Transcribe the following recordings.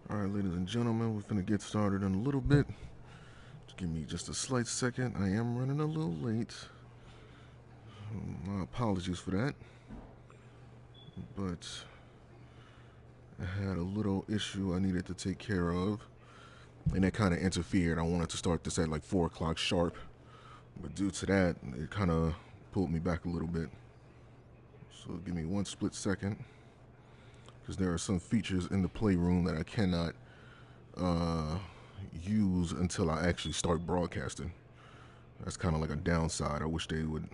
Alright, ladies and gentlemen, we're going to get started in a little bit. Just give me just a slight second. I am running a little late. My apologies for that. But I had a little issue I needed to take care of, and that kind of interfered. I wanted to start this at like 4 o'clock sharp, but due to that, it kind of pulled me back a little bit. So give me one split second, because there are some features in the playroom that I cannot use until I actually start broadcasting. That's kind of like a downside. I wish they would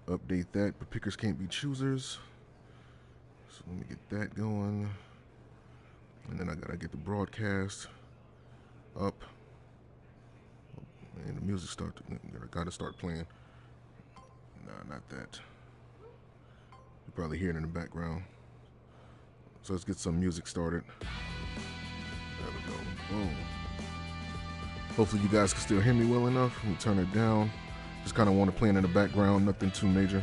update that, but pickers can't be choosers. So let me get that going, and then I gotta get the broadcast up, and the music gotta start playing. Nah, not that. You probably hear it in the background. So let's get some music started. There we go. Boom. Hopefully you guys can still hear me well enough. Let me turn it down. Just kind of want to play it in the background, nothing too major.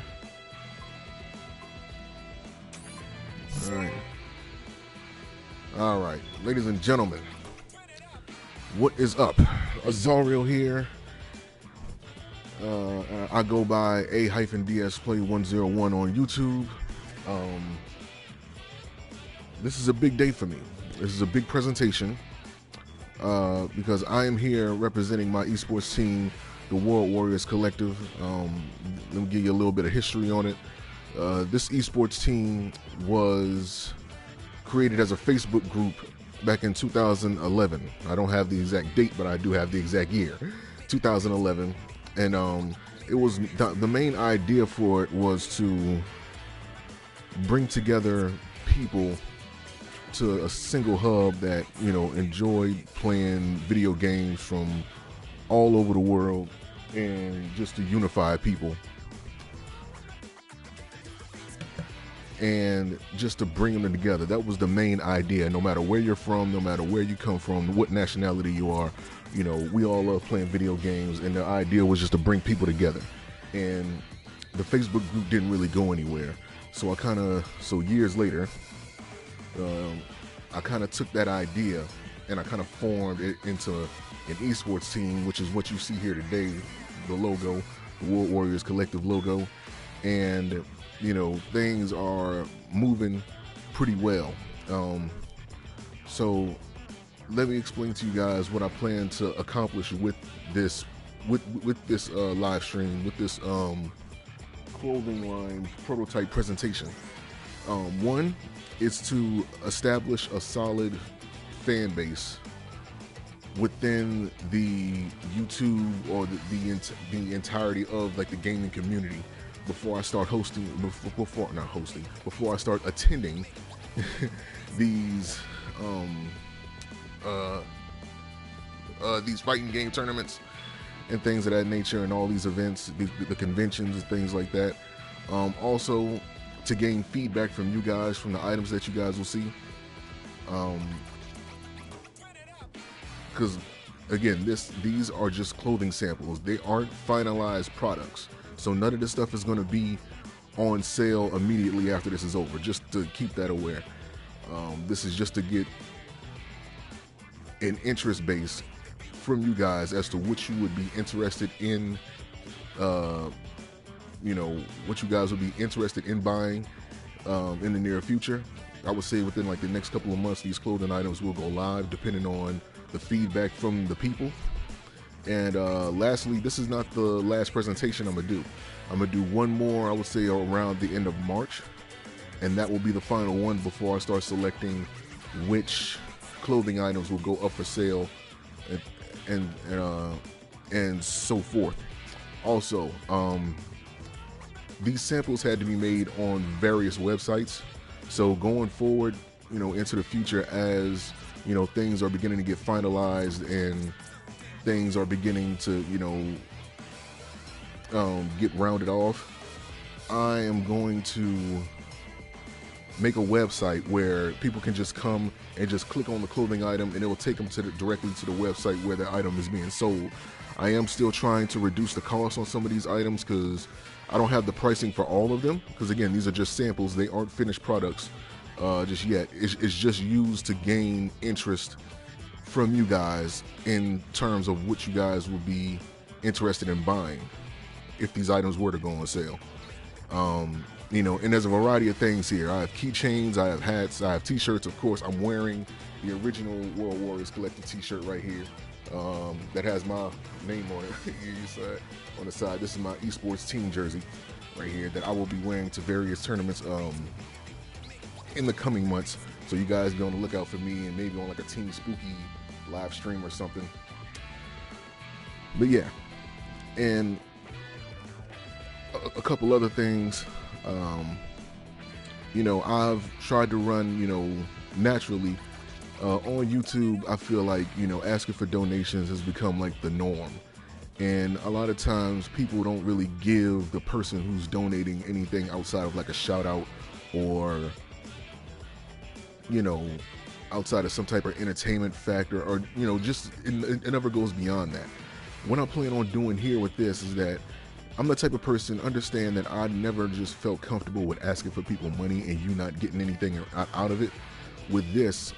All right, ladies and gentlemen, what is up? Azario here. I go by A-DS Play 101 on YouTube. This is a big day for me. This is a big presentation because I am here representing my esports team, the World Warriors Collective. Let me give you a little bit of history on it. This esports team was created as a Facebook group back in 2011. I don't have the exact date, but I do have the exact year, 2011. And it was the main idea for it was to bring together people to a single hub that, you know, enjoyed playing video games from all over the world, and just to unify people and just to bring them together. That was the main idea. No matter where you're from, no matter where you come from, what nationality you are, you know, we all love playing video games, and the idea was just to bring people together. And the Facebook group didn't really go anywhere. So years later, I kind of took that idea and I kind of formed it into an esports team, which is what you see here today, the logo, the World Warriors Collective logo. And, you know, things are moving pretty well. So let me explain to you guys what I plan to accomplish with this live stream, with this clothing line prototype presentation. One is to establish a solid fan base within the YouTube or the entirety of like the gaming community before I start before I start attending these fighting game tournaments and things of that nature, and all these events, the conventions and things like that. Also to gain feedback from you guys, from the items that you guys will see. Because again, these are just clothing samples. They aren't finalized products. So none of this stuff is going to be on sale immediately after this is over, just to keep that aware. This is just to get an interest base from you guys as to what you would be interested in, you know, what you guys would be interested in buying in the near future. I would say within like the next couple of months, these clothing items will go live, depending on the feedback from the people. And lastly, this is not the last presentation I'm gonna do. I'm gonna do one more, I would say around the end of March, and that will be the final one before I start selecting which clothing items will go up for sale, and so forth. Also, these samples had to be made on various websites. So going forward, you know, into the future, as you know, things are beginning to get finalized and things are beginning to, you know, get rounded off, I am going to make a website where people can just come and just click on the clothing item, and it will take them directly to the website where the item is being sold. I am still trying to reduce the cost on some of these items because I don't have the pricing for all of them, because again, these are just samples. They aren't finished products. just yet. It's just used to gain interest from you guys in terms of what you guys would be interested in buying if these items were to go on sale. You know, and there's a variety of things here. I have keychains, I have hats, I have t-shirts. Of course, I'm wearing the original World Warriors Collective t-shirt right here that has my name on it. You saw it on the side. This is my esports team jersey right here that I will be wearing to various tournaments in the coming months. So you guys be on the lookout for me and maybe on like a Team Spooky live stream or something. But yeah, and a couple other things. You know, I've tried to run, you know, naturally on YouTube. I feel like, you know, asking for donations has become like the norm, and a lot of times people don't really give the person who's donating anything outside of like a shout out, or, you know, outside of some type of entertainment factor, or, you know, just it never goes beyond that. What I'm planning on doing here with this is that I'm the type of person, understand that I never just felt comfortable with asking for people money and you not getting anything out of it. With this,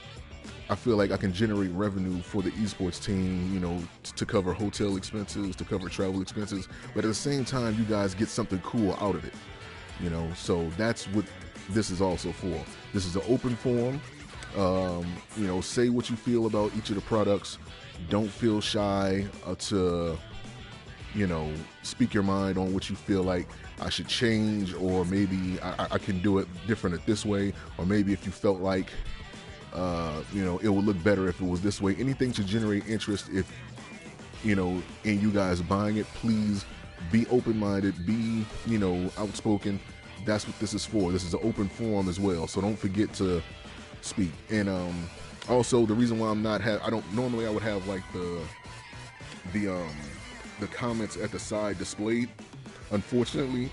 I feel like I can generate revenue for the esports team, you know, to cover hotel expenses, to cover travel expenses, but at the same time, you guys get something cool out of it, you know. So that's what this is also for. This is an open forum. You know, say what you feel about each of the products. Don't feel shy to, you know, speak your mind on what you feel like I should change, or maybe I can do it different this way, or maybe if you felt like, you know, it would look better if it was this way. Anything to generate interest, if, you know, in you guys buying it. Please be open-minded, be, you know, outspoken. That's what this is for. This is an open forum as well, so don't forget to speak. And also, the reason why I'm not I would have like the comments at the side displayed. Unfortunately,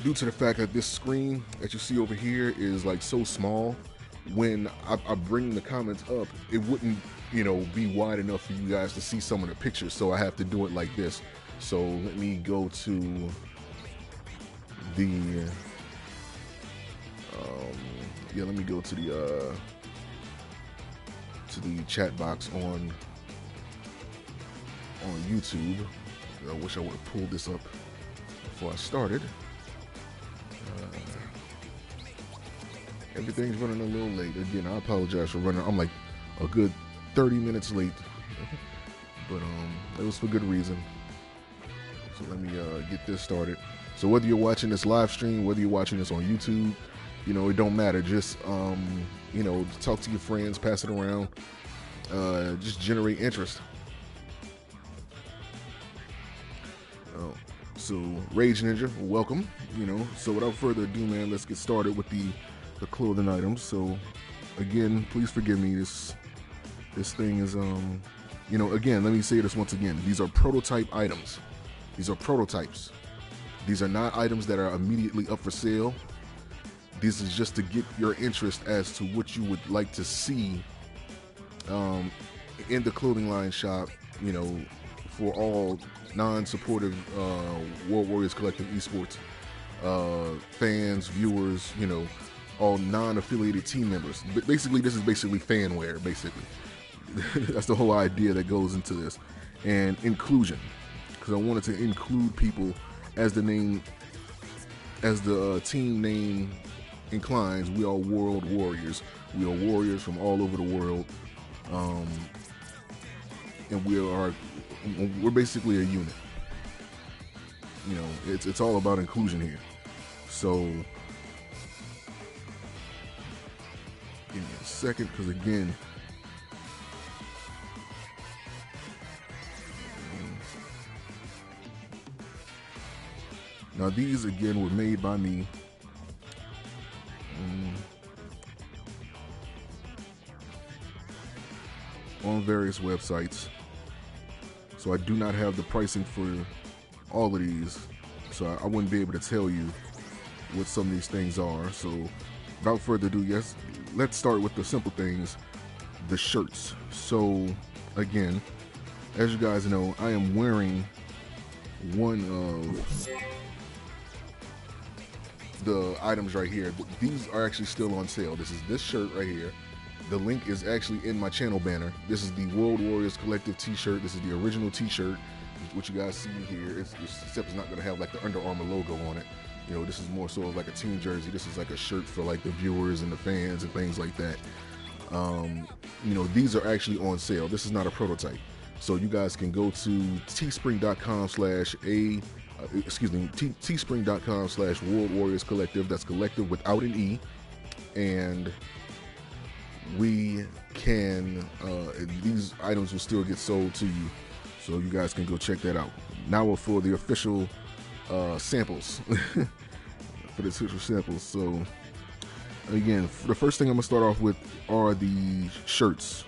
due to the fact that this screen that you see over here is like so small, when I bring the comments up, it wouldn't, you know, be wide enough for you guys to see some of the pictures, so I have to do it like this. So let me go to the let me go to the chat box on YouTube. I wish I would have pulled this up before I started. Everything's running a little late. Again, I apologize for running. I'm like a good 30 minutes late, but it was for good reason. So let me get this started. So whether you're watching this live stream, whether you're watching this on YouTube, you know, it don't matter. Just you know, talk to your friends, pass it around, just generate interest. So Rage Ninja, welcome. You know, so without further ado, man, let's get started with the clothing items. So again, please forgive me. This thing is you know, again, let me say this once again. These are prototype items. These are prototypes. These are not items that are immediately up for sale. This is just to get your interest as to what you would like to see in the clothing line shop, you know, for all non-supportive World Warriors Collective esports fans, viewers, you know, all non-affiliated team members. But basically, this is basically fanware, basically. That's the whole idea that goes into this. And inclusion, because I wanted to include people as the name, as the team name inclines. We are World Warriors. We are warriors from all over the world, and we're basically a unit. You know, it's all about inclusion here. So give me a second, because again, now these again were made by me. On various websites, so I do not have the pricing for all of these, so I wouldn't be able to tell you what some of these things are. So without further ado, yes, let's start with the simple things, the shirts. So again, as you guys know, I am wearing one of the items right here. These are actually still on sale. This is this shirt right here. The link is actually in my channel banner. This is the World Warriors Collective t-shirt. This is the original t-shirt, what you guys see here. Except it's not gonna have like the Under Armour logo on it. You know, this is more so like a team jersey. This is like a shirt for like the viewers and the fans and things like that. You know, these are actually on sale. This is not a prototype. So you guys can go to teespring.com/World Warriors Collective. That's collective without an E. And we can, these items will still get sold to you. So you guys can go check that out. Now for the official samples. For the official samples. So again, the first thing I'm gonna start off with are the shirts,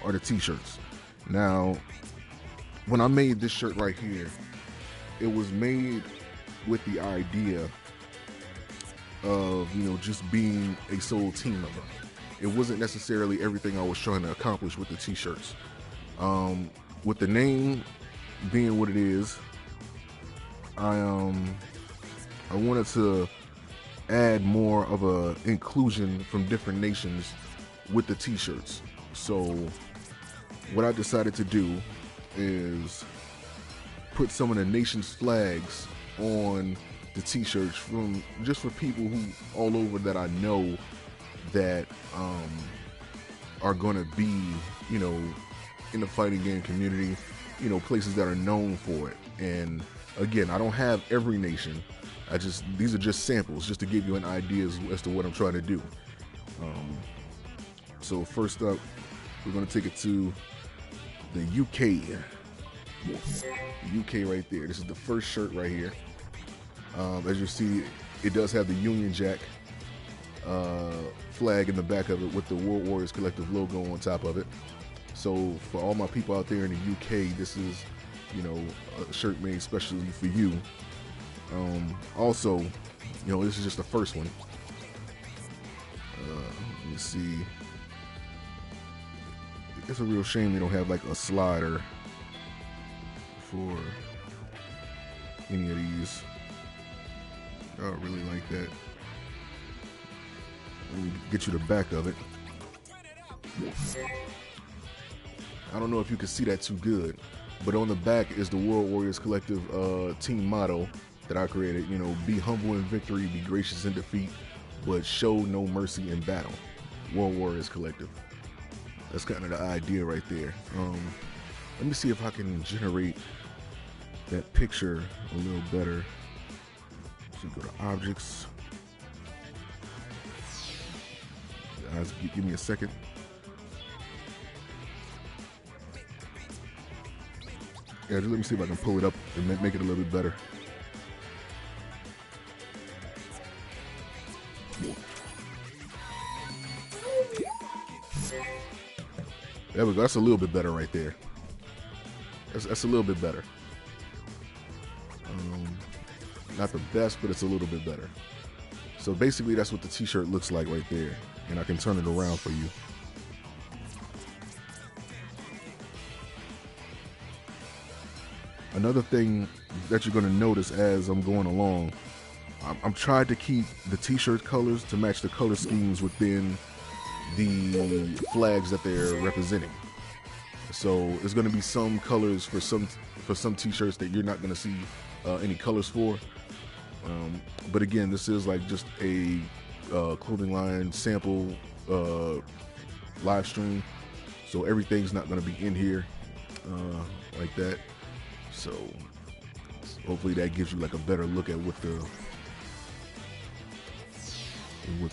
or the t-shirts. Now, when I made this shirt right here, it was made with the idea of, you know, just being a sole team member. It wasn't necessarily everything I was trying to accomplish with the t-shirts. With the name being what it is, I wanted to add more of a inclusion from different nations with the t-shirts. So what I decided to do is put some of the nation's flags on the t-shirts, from just for people who all over that I know that are gonna be, you know, in the fighting game community, you know, places that are known for it. And again, I don't have every nation. These are just samples, just to give you an idea as to what I'm trying to do. So first up, we're gonna take it to the UK. UK right there. This is the first shirt right here. As you see, it does have the Union Jack flag in the back of it with the World Warriors Collective logo on top of it. So for all my people out there in the UK, this is, you know, a shirt made specially for you. Also, you know, this is just the first one. Let me see. It's a real shame they don't have like a slider for any of these. I really like that. Let me get you the back of it. I don't know if you can see that too good, but on the back is the World Warriors Collective team motto that I created. You know, be humble in victory, be gracious in defeat, but show no mercy in battle. World Warriors Collective. That's kind of the idea right there. Let me see if I can generate that picture a little better. So go to objects. Guys, give me a second. Yeah, just let me see if I can pull it up and make it a little bit better. There we go. That's a little bit better right there. That's a little bit better. Not the best, but it's a little bit better. So basically, that's what the t-shirt looks like right there. And I can turn it around for you. Another thing that you're going to notice as I'm going along, I'm trying to keep the t-shirt colors to match the color schemes within the flags that they're representing. So there's going to be some colors for some t-shirts that you're not going to see any colors for. But again, this is like just a clothing line sample live stream, so everything's not going to be in here like that. So hopefully that gives you like a better look at what's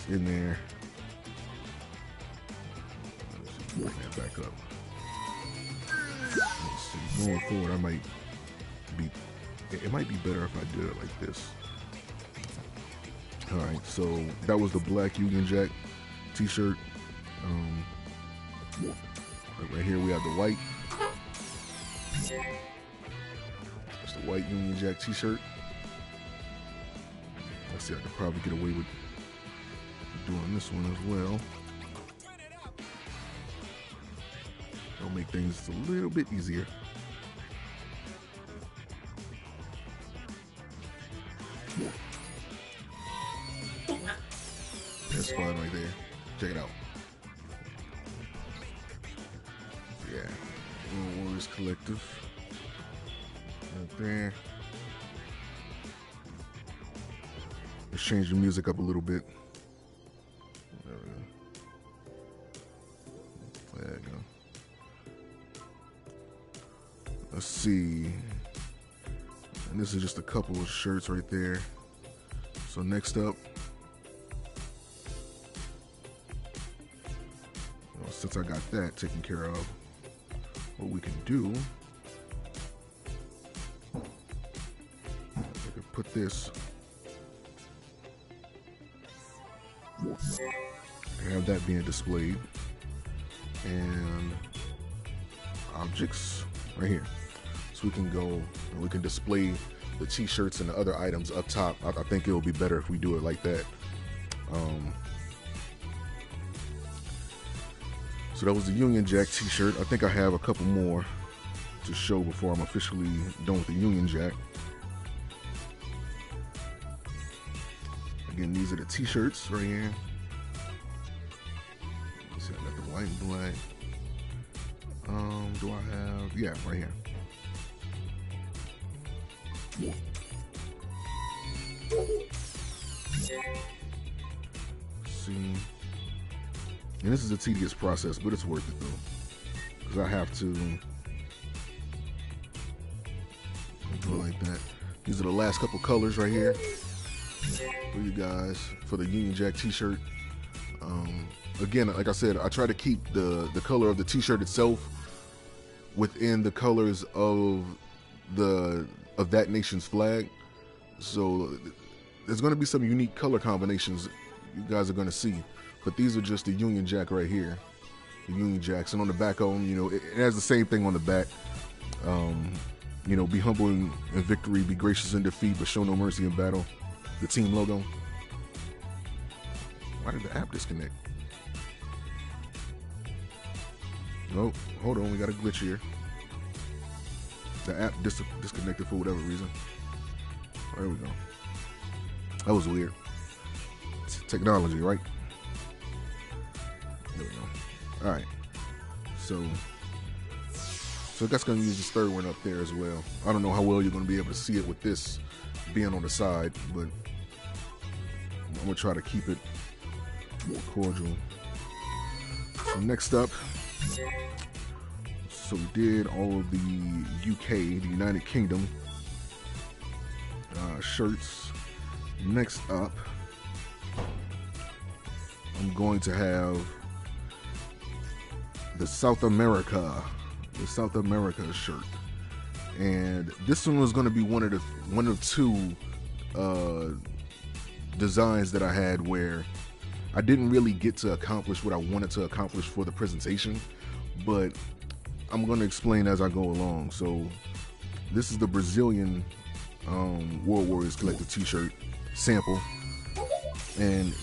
in there. Bring that back up. Let's see. Going forward, it might be better if I did it like this. All right, so that was the black Union Jack t-shirt. Right here we have the white. That's the white Union Jack t-shirt. Let's see, I could probably get away with doing this one as well. It'll make things a little bit easier. is fun right there. Check it out. Yeah, World Warriors Collectiv. Right there. Let's change the music up a little bit. There we go. There you go. Let's see. And this is just a couple of shirts right there. So next up, well, since I got that taken care of, what we can do, I can put this, have that being displayed, and objects right here. So we can go and we can display the t-shirts and the other items up top. I think it'll be better if we do it like that. So that was the Union Jack t-shirt. I think I have a couple more to show before I'm officially done with the Union Jack. Again, these are the t-shirts right here. Let's see, I got the white and black. Do I have, yeah, right here. See, and this is a tedious process, but it's worth it though, because I have to go like that. These are the last couple colors right here for you guys for the Union Jack t-shirt. Again, like I said, I try to keep the color of the t-shirt itself within the colors of that nation's flag. So there's going to be some unique color combinations you guys are going to see, but these are just the Union Jack right here, the Union Jacks. And on the back of them, you know, it has the same thing on the back. You know, be humble in victory, be gracious in defeat, but show no mercy in battle. The team logo. Why did the app disconnect? Oh, hold on, we got a glitch here. The app disconnected for whatever reason. There we go. That was weird. It's technology, right? There we go. All right. So that's going to use this third one up there as well. I don't know how well you're going to be able to see it with this being on the side, but I'm going to try to keep it more cordial. So next up, so we did all of the UK, the United Kingdom shirts. Next up, I'm going to have the South America shirt, and this one was going to be one of two designs that I had where I didn't really get to accomplish what I wanted to accomplish for the presentation, but I'm going to explain as I go along. So this is the Brazilian World Warriors Collectiv t-shirt sample, and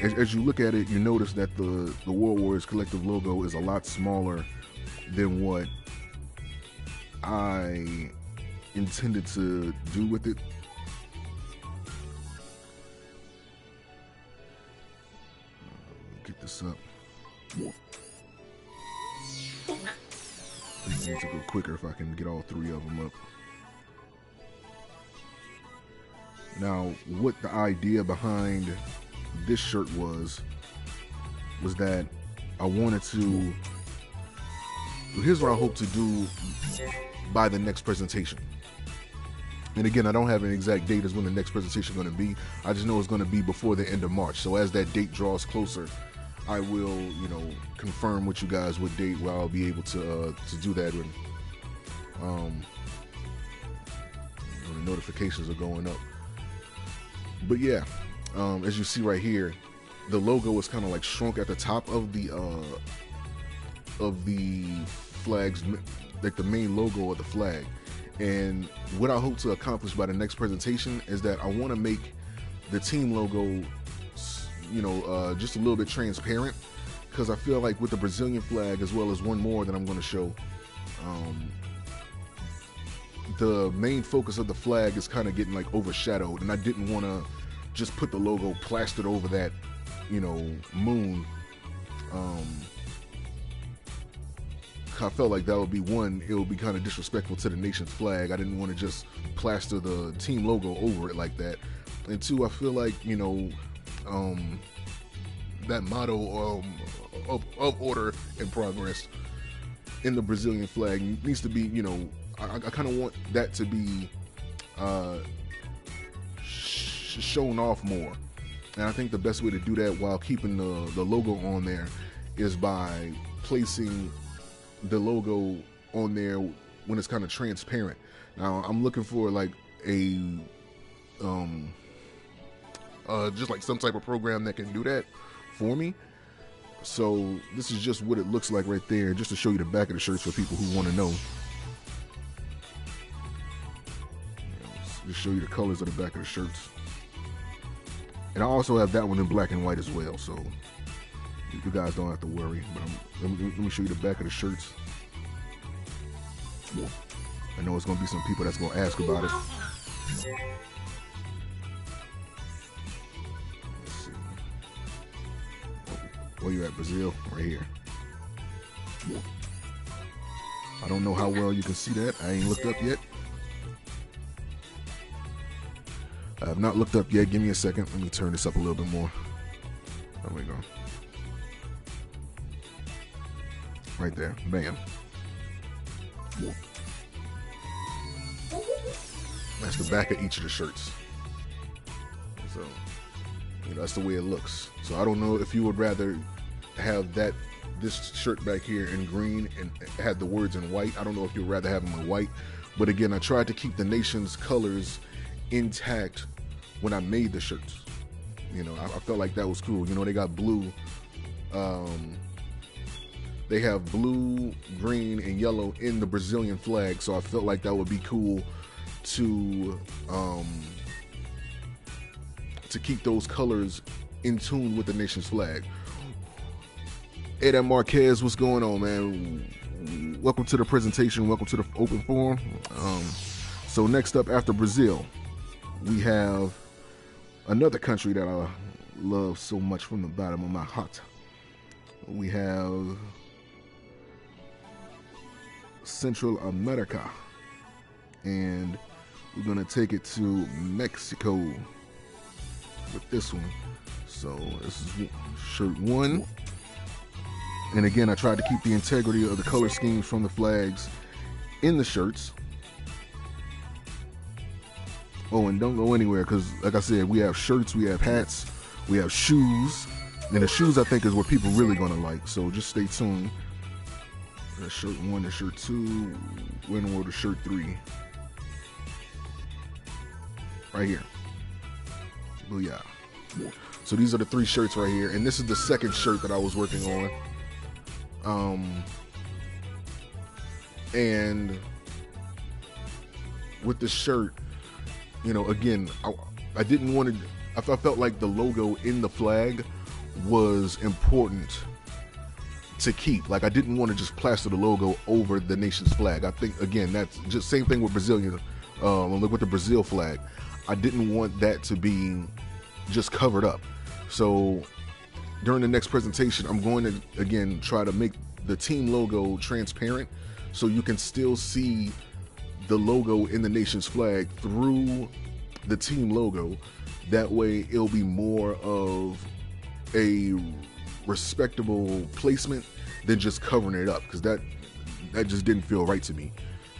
as you look at it, you notice that the World Warriors Collectiv logo is a lot smaller than what I intended to do with it. Get this up. It needs to go quicker if I can get all three of them up. Now, what the idea behind this shirt was that I wanted to, here's what I hope to do by the next presentation. And again, I don't have an exact date as when the next presentation is going to be. I just know it's going to be before the end of March. So as that date draws closer, I will, you know, confirm with you guys what date where I'll be able to do that when the notifications are going up. But yeah, as you see right here, the logo is kind of like shrunk at the top of the flags, like the main logo of the flag. And what I hope to accomplish by the next presentation is that I want to make the team logo, you know, just a little bit transparent, because I feel like with the Brazilian flag, as well as one more that I'm going to show, the main focus of the flag is kind of getting like overshadowed, and I didn't want to just put the logo plastered over that moon. I felt like that would be one, it would be kind of disrespectful to the nation's flag. I didn't want to just plaster the team logo over it like that. And two, I feel like, that motto of order and progress in the Brazilian flag needs to be, I kind of want that to be shown off more. And I think the best way to do that while keeping the logo on there is by placing the logo on there when it's kind of transparent. Now I'm looking for like a just like some type of program that can do that for me. So this is just what it looks like right there, just to show you the back of the shirts for people who want to know. Just show you the colors of the back of the shirts. And I also have that one in black and white as well, so you guys don't have to worry. But let me show you the back of the shirts. I know it's going to be some people that's going to ask about it. Let's see. Where you at, Brazil? Right here. I don't know how well you can see that. I ain't looked up yet. I have not looked up yet. Give me a second. Let me turn this up a little bit more. There we go. Right there. Bam. That's the back of each of the shirts. So, that's the way it looks. So I don't know if you would rather have this shirt back here in green and had the words in white. I don't know if you'd rather have them in white. But again, I tried to keep the nation's colors intact when I made the shirts. I felt like that was cool. They got blue. They have blue, green, and yellow in the Brazilian flag, so I felt like that would be cool to keep those colors in tune with the nation's flag. Hey, that Marquez, what's going on, man? Welcome to the presentation. Welcome to the open forum. So next up, after Brazil, we have another country that I love so much from the bottom of my heart. We have Central America, and we're gonna take it to Mexico with this one. So this is shirt one, and again, I tried to keep the integrity of the color schemes from the flags in the shirts. Oh, and don't go anywhere, because like I said, we have shirts, we have hats, we have shoes, and the shoes I think is what people really gonna like, so just stay tuned. That's shirt one and shirt two. We're in order shirt three. Right here. Booyah. So these are the three shirts right here, and this is the second shirt that I was working on. And with the shirt, again, I didn't want to. I felt like the logo in the flag was important to keep. Like, I didn't want to just plaster the logo over the nation's flag. I think, again, that's just same thing with Brazilian, with the Brazil flag. I didn't want that to be just covered up. So during the next presentation, I'm going to, again, try to make the team logo transparent so you can still see the logo in the nation's flag through the team logo. That way it'll be more of a respectable placement than just covering it up, because that just didn't feel right to me.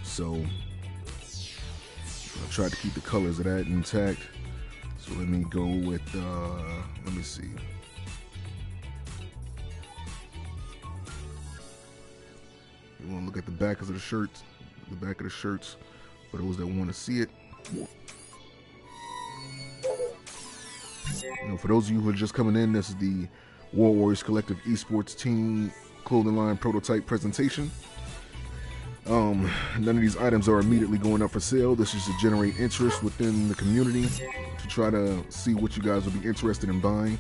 So I tried to keep the colors of that intact. So let me go with let me see. You want to look at the back of the shirts, for those that want to see it. For those of you who are just coming in, this is the World Warriors Collective Esports Team Clothing Line Prototype presentation. None of these items are immediately going up for sale. This is to generate interest within the community, to try to see what you guys will be interested in buying.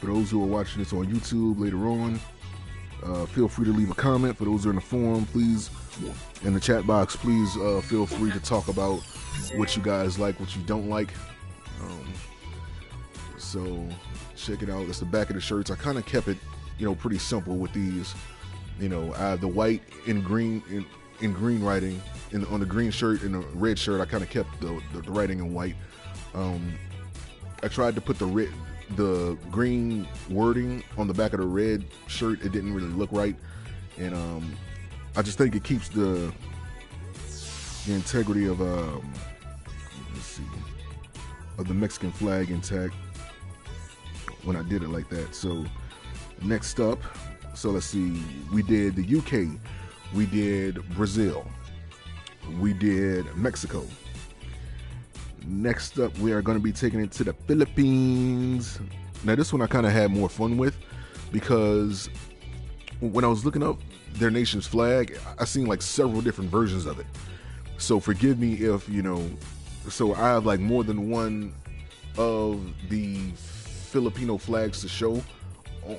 For those who are watching this on YouTube later on, feel free to leave a comment. For those who are in the forum, please, in the chat box, please feel free to talk about what you guys like, what you don't like. Let's So check it out. It's the back of the shirts. I kind of kept it, pretty simple with these. I have the white and green in green writing, on the green shirt and the red shirt. I kind of kept the writing in white. I tried to put the green wording on the back of the red shirt. It didn't really look right, and I just think it keeps the integrity of of the Mexican flag intact when I did it like that. So next up, so let's see, we did the UK, we did Brazil, we did Mexico. Next up, we are going to be taking it to the Philippines. Now this one I kind of had more fun with, because when I was looking up their nation's flag, I seen like several different versions of it. So forgive me if, so I have like more than one of the Filipino flags to show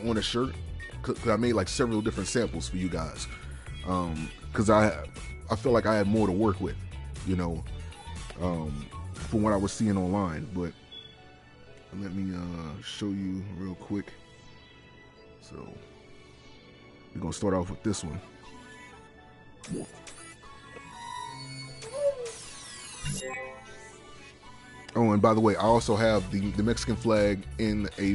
on a shirt, because I made like several different samples for you guys, because I felt like I had more to work with, from what I was seeing online. But let me show you real quick. So we're gonna start off with this one. Oh, and by the way, I also have the Mexican flag in a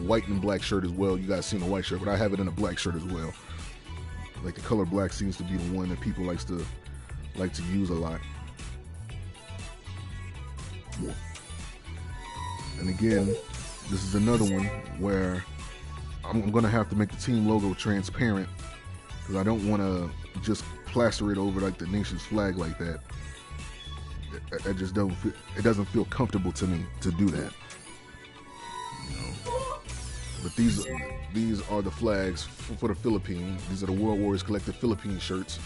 white and black shirt as well. You guys seen the white shirt, but I have it in a black shirt as well. Like the color black seems to be the one that people like to use a lot. And again, this is another one where I'm gonna have to make the team logo transparent, because I don't want to just plaster it over like the nation's flag like that. I just don't feel, it doesn't feel comfortable to me to do that. But these are the flags for the Philippines. These are the World Warriors Collective Philippine shirts.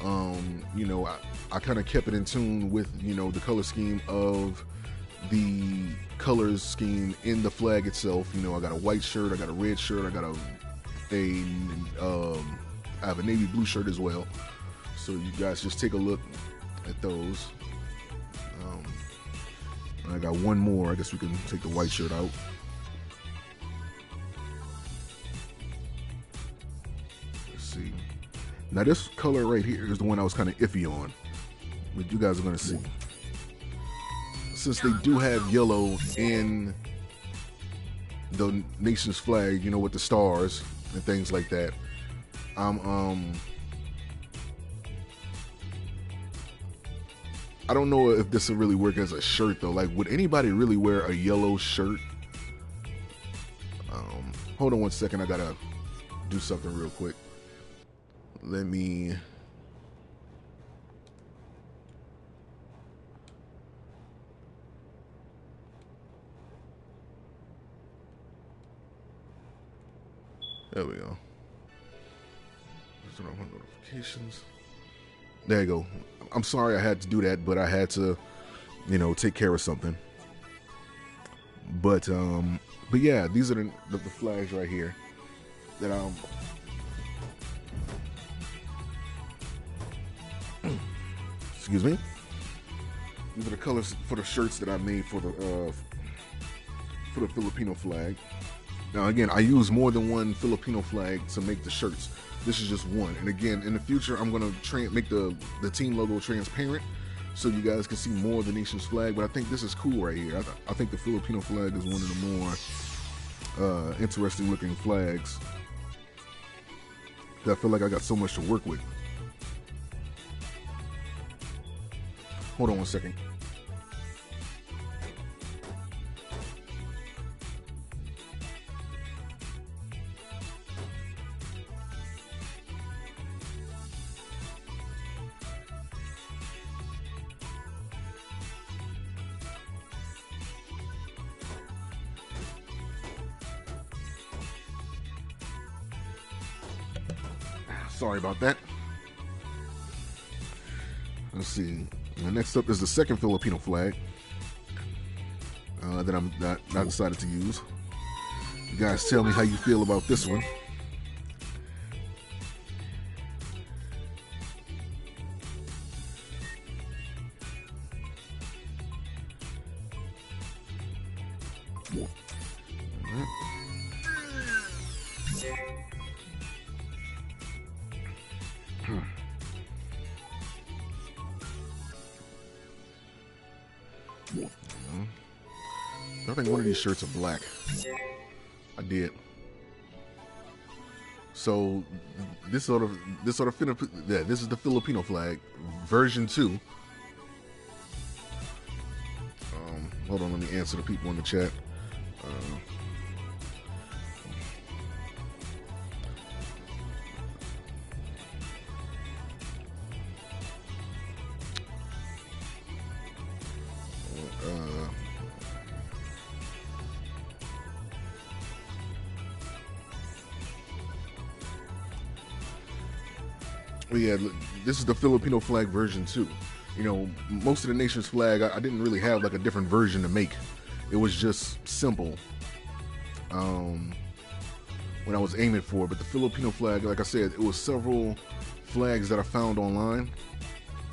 I kind of kept it in tune with the color scheme of the colors scheme in the flag itself. I got a white shirt, I got a red shirt, I got I have a navy blue shirt as well. So you guys just take a look at those. I got one more. I guess we can take the white shirt out. Let's see. Now this color right here is the one I was kind of iffy on, but you guys are gonna see. Since they do have yellow in the nation's flag, with the stars and things like that, I don't know if this will really work as a shirt though. Like, would anybody really wear a yellow shirt? Hold on one second. I gotta do something real quick. Let me. There we go. Turn off my notifications. There you go. I'm sorry I had to do that, but I had to, take care of something. But yeah, these are the flags right here that excuse me. These are the colors for the shirts that I made for the Filipino flag. Now again, I use more than one Filipino flag to make the shirts. This is just one. And again, in the future, I'm gonna make the team logo transparent, so you guys can see more of the nation's flag. But I think this is cool right here. I think the Filipino flag is one of the more interesting looking flags. I feel like I got so much to work with. Hold on one second. Sorry about that. Let's see. Next up is the second Filipino flag that I decided to use. You guys tell me how you feel about this one. I think one of these shirts are black. I did. So this sort of this is the Filipino flag, version 2. Hold on, let me answer the people in the chat. Yeah, this is the Filipino flag version 2. You know, most of the nation's flag, I didn't really have like a different version to make. It was just simple when I was aiming for it. But the Filipino flag, like I said, it was several flags that I found online,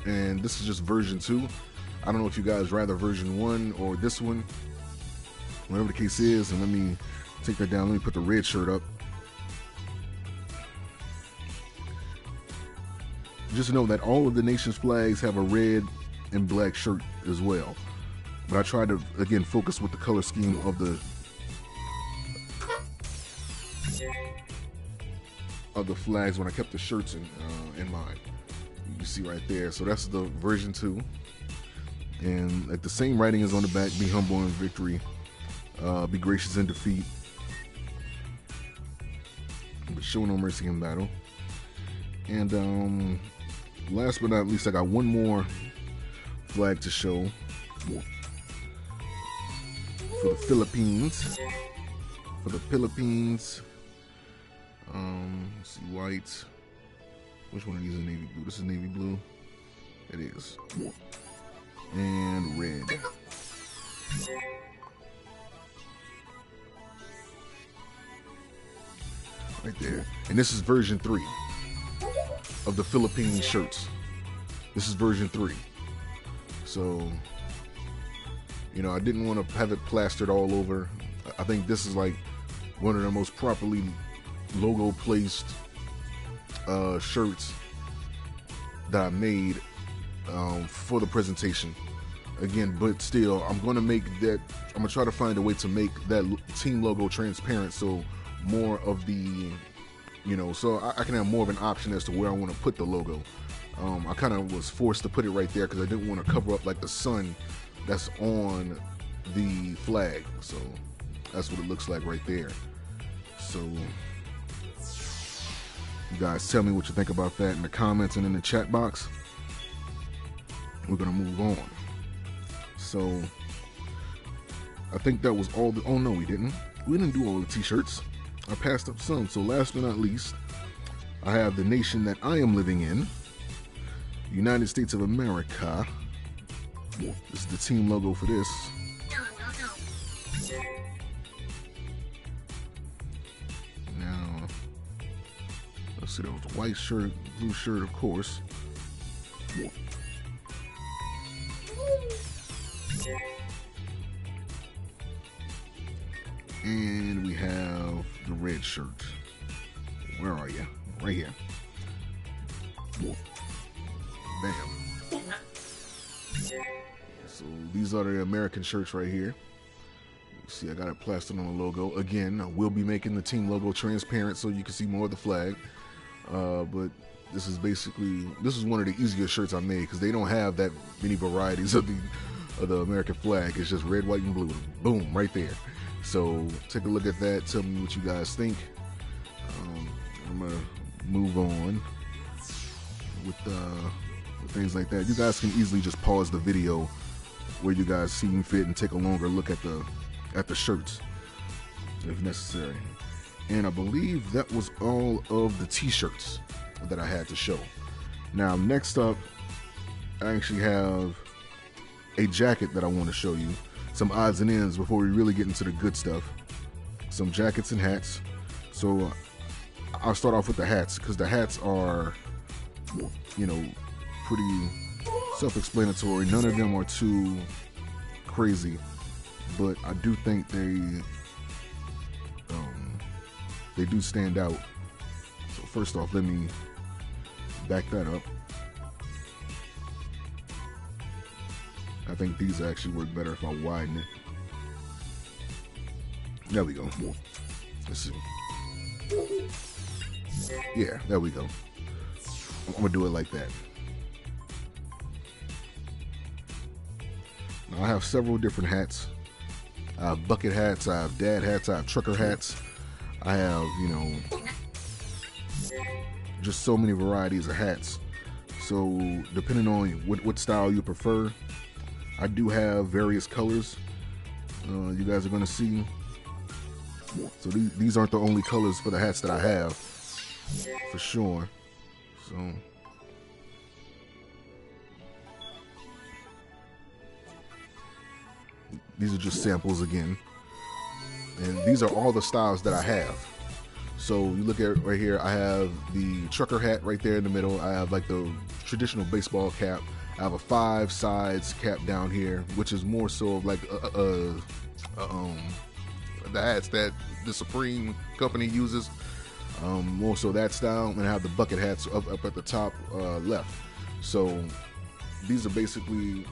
and this is just version 2. I don't know if you guys rather version 1 or this one, whatever the case is. And let me take that down. Let me put the red shirt up. Just know that all of the nation's flags have a red and black shirt as well. But I tried to, again, focus with the color scheme of the flags when I kept the shirts in mind. You see right there. So that's the version 2. And like the same writing is on the back: be humble in victory, be gracious in defeat, but show no mercy in battle. And last but not least, I got one more flag to show for the Philippines. For the Philippines, let's see, white. Which one of these is navy blue? This is navy blue. It is. And red. Right there. And this is version 3 of the Philippine shirts. This is version 3. So, you know, I didn't want to have it plastered all over. I think this is like one of the most properly logo placed shirts that I made for the presentation. Again, but still, I'm going to try to find a way to make that team logo transparent, so more of the, you know, so I can have more of an option as to where I want to put the logo. I kind of was forced to put it right there because I didn't want to cover up like the sun that's on the flag. So that's what it looks like right there. So you guys tell me what you think about that in the comments and in the chat box. We're gonna move on. So I think that was all oh no, we didn't do all the t-shirts. I passed up some. So last but not least, I have the nation that I am living in, United States of America. This is the team logo for this. Now, let's see, there was a white shirt, blue shirt, of course. And we have the red shirt. Where are you? Right here. Bam. So these are the American shirts right here. You see, I got it plastered on the logo. Again, I will be making the team logo transparent so you can see more of the flag. But this is one of the easier shirts I made because they don't have that many varieties of the American flag. It's just red, white, and blue. Boom, right there. So take a look at that. Tell me what you guys think. I'm gonna move on with things like that. You guys can easily just pause the video where you guys see fit and take a longer look at the shirts if necessary. And I believe that was all of the t-shirts that I had to show. Now next up, I actually have a jacket that I want to show you. Some odds and ends before we really get into the good stuff. Some jackets and hats. So I'll start off with the hats because the hats are, you know, pretty self-explanatory. None of them are too crazy, but I do think they do stand out. So first off, let me back that up. I think these actually work better if I widen it. There we go. Let's see. Yeah, there we go. I'm gonna do it like that. Now I have several different hats. I have bucket hats, I have dad hats, I have trucker hats. I have, you know, just so many varieties of hats. So depending on what style you prefer, I do have various colors. You guys are gonna see. So these aren't the only colors for the hats that I have, for sure. So these are just samples again, and these are all the styles that I have. So you look at right here, I have the trucker hat right there in the middle. I have like the traditional baseball cap. I have a 5 sides cap down here, which is more so of like the hats that the Supreme company uses, more so that style. And I have the bucket hats up at the top left. So these are basically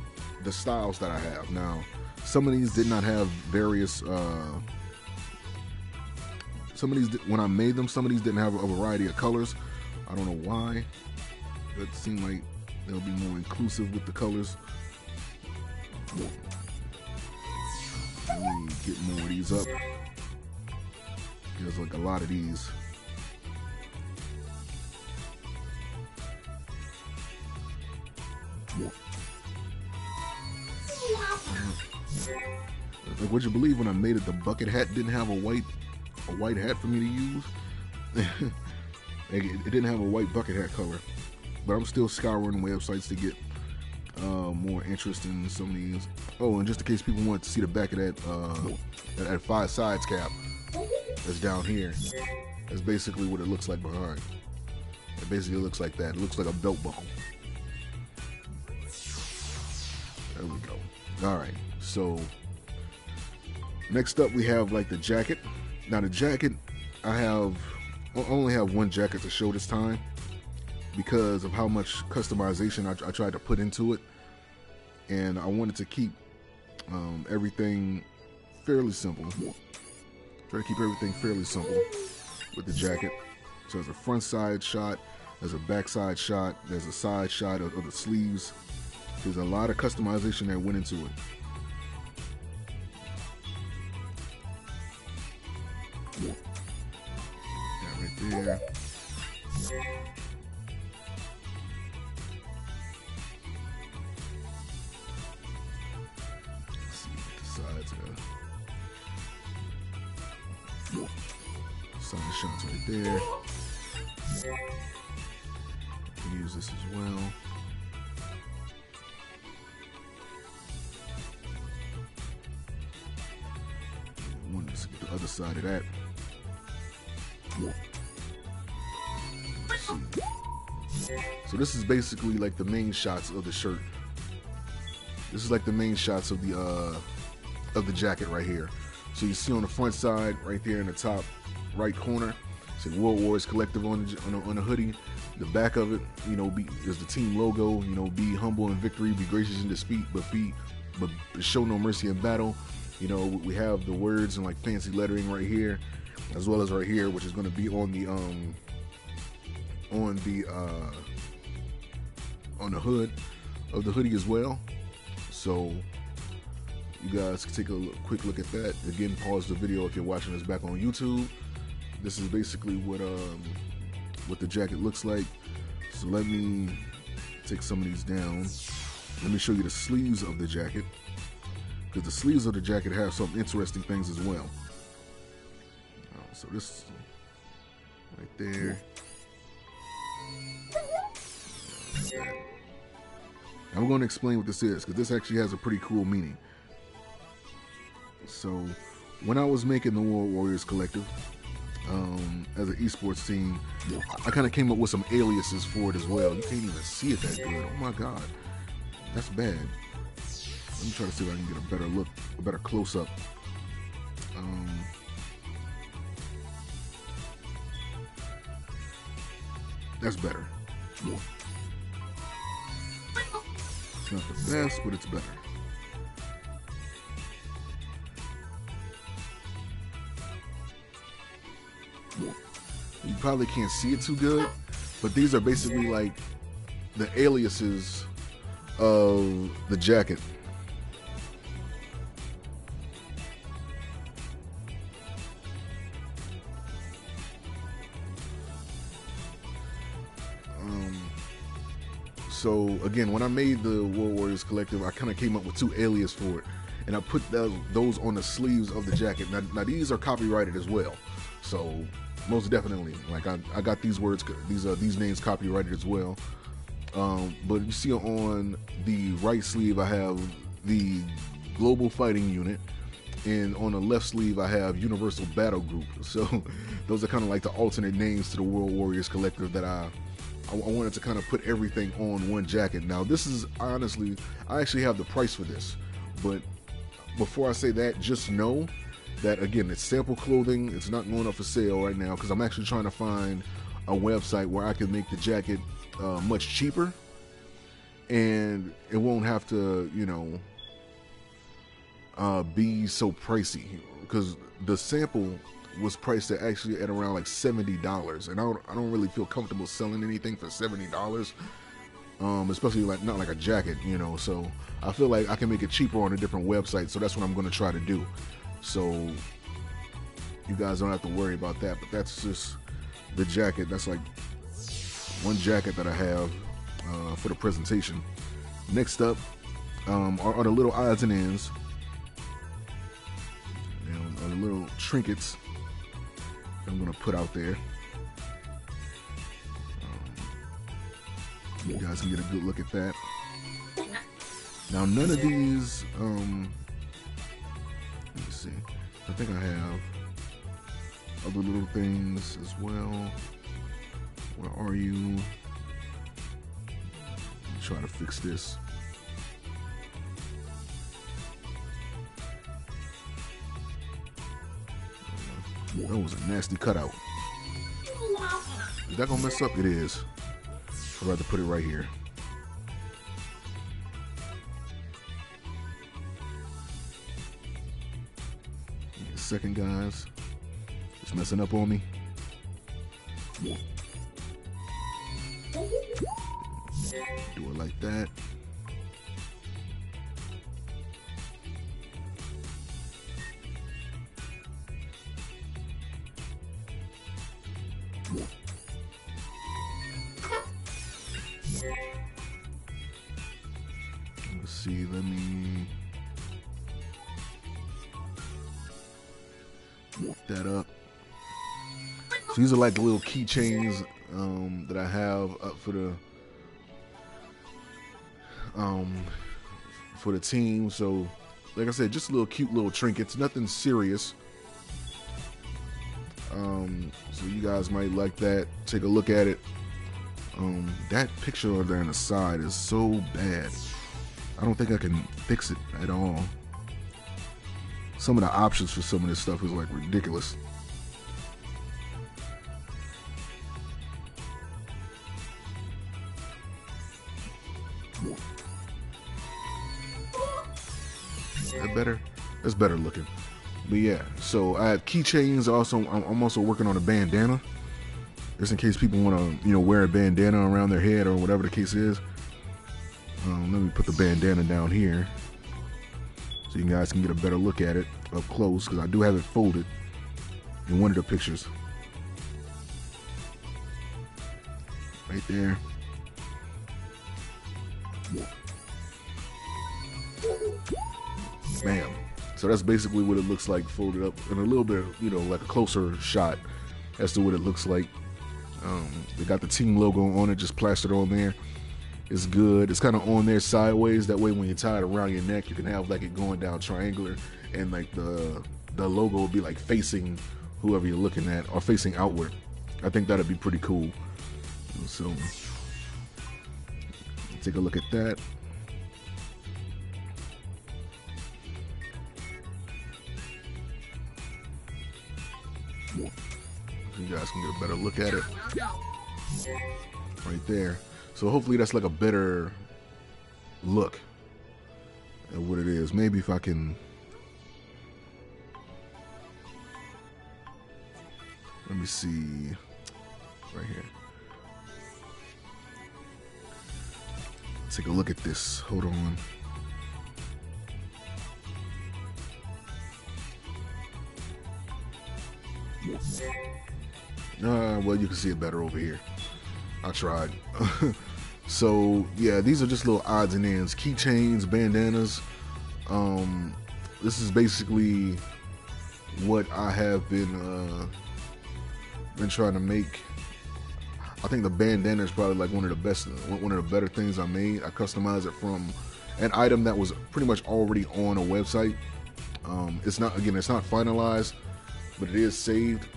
the styles that I have. Now, some of these did not have various some of these, when I made them, some of these didn't have a variety of colors. I don't know why. It seemed like they'll be more inclusive with the colors. Let me get more of these up. There's like a lot of these. Like, would you believe when I made it, the bucket hat didn't have a white hat for me to use? It didn't have a white bucket hat color, but I'm still scouring websites to get more interest in some of these. Oh, and just in case people want to see the back of that 5 sides cap that's down here, that's basically what it looks like behind. It basically looks like that. It looks like a belt buckle. There we go. All right, so next up we have like the jacket. Now the jacket, I only have one jacket to show this time because of how much customization I tried to put into it, and I wanted to keep everything fairly simple. Try to keep everything fairly simple with the jacket. So there's a front side shot, there's a back side shot, there's a side shot of the sleeves. There's a lot of customization that went into it. That right there. Let's see the sides are. Side shots right there. Use this as well. Let's get the other side of that. Let's see. So this is basically like the main shots of the shirt. This is like the main shots of the jacket right here. So you see on the front side, right there in the top right corner, say World Warriors Collectiv on the hoodie. The back of it, you know, is the team logo. You know, be humble in victory, be gracious in defeat, but show no mercy in battle. You know, we have the words in like fancy lettering right here, as well as right here, which is going to be on the hood of the hoodie as well. So you guys can take a quick look at that. Again, pause the video if you're watching this back on YouTube. This is basically what the jacket looks like. So let me take some of these down. Let me show you the sleeves of the jacket, because the sleeves of the jacket have some interesting things as well. So this right there. I'm going to explain what this is, because this actually has a pretty cool meaning. So when I was making the World Warriors Collectiv as an esports team, I kind of came up with some aliases for it as well. You can't even see it that good. Oh my god, that's bad. Let me try to see if I can get a better look, a better close-up. That's better. It's not the best, but it's better. You probably can't see it too good, but these are basically like the aliases of the jacket. So again, when I made the World Warriors Collective, I kind of came up with 2 aliases for it, and I put those on the sleeves of the jacket. Now these are copyrighted as well, so most definitely, like I got these words, these names copyrighted as well. But you see on the right sleeve, I have the Global Fighting Unit, and on the left sleeve, I have Universal Battle Group. So those are kind of like the alternate names to the World Warriors Collective that I wanted to kind of put everything on one jacket. Now this is honestly, I actually have the price for this, but before I say that, just know that again, it's sample clothing. It's not going up for sale right now because I'm actually trying to find a website where I can make the jacket much cheaper, and it won't have to, you know, be so pricey, because the sample was priced at actually at around like $70, and I don't really feel comfortable selling anything for $70, especially like not like a jacket, you know. So I feel like I can make it cheaper on a different website, so that's what I'm going to try to do. So you guys don't have to worry about that. But that's just the jacket. That's like one jacket that I have for the presentation. Next up are the little odds and ends, are the little trinkets I'm going to put out there. You guys can get a good look at that. Now none of these, let me see, I think I have other little things as well. Where are you? Let me try to fix this. That was a nasty cutout. Is that gonna mess up? It is. I'd rather put it right here. Give me a second, guys. It's messing up on me. Do it like that. Let's see, let me lift that up. So these are like the little keychains that I have up for the team. So like I said, just little cute little trinkets, nothing serious. So you guys might like that. Take a look at it. That picture over there on the side is so bad. I don't think I can fix it at all. Some of the options for some of this stuff is like ridiculous. Is that better? That's better looking. But yeah, so I have keychains. Also, I'm also working on a bandana, just in case people want to, you know, wear a bandana around their head or whatever the case is. Let me put the bandana down here so you guys can get a better look at it up close, because I do have it folded in one of the pictures. Right there. Bam. So that's basically what it looks like folded up, and a little bit, you know, like a closer shot as to what it looks like. They got the team logo on it, just plastered on there. It's good. It's kind of on there sideways. That way when you tie it around your neck, you can have like it going down triangular, and like the logo will be like facing whoever you're looking at, or facing outward. I think that'd be pretty cool. So take a look at that. You guys can get a better look at it right there. So hopefully that's like a better look at what it is. Maybe if I can, let me see right here. Take a look at this. Hold on. Well, you can see it better over here. I tried. So yeah, these are just little odds and ends, keychains, bandanas. This is basically what I have been trying to make. I think the bandana is probably like one of the better things I made. I customized it from an item that was pretty much already on a website. It's not finalized, but it is saved.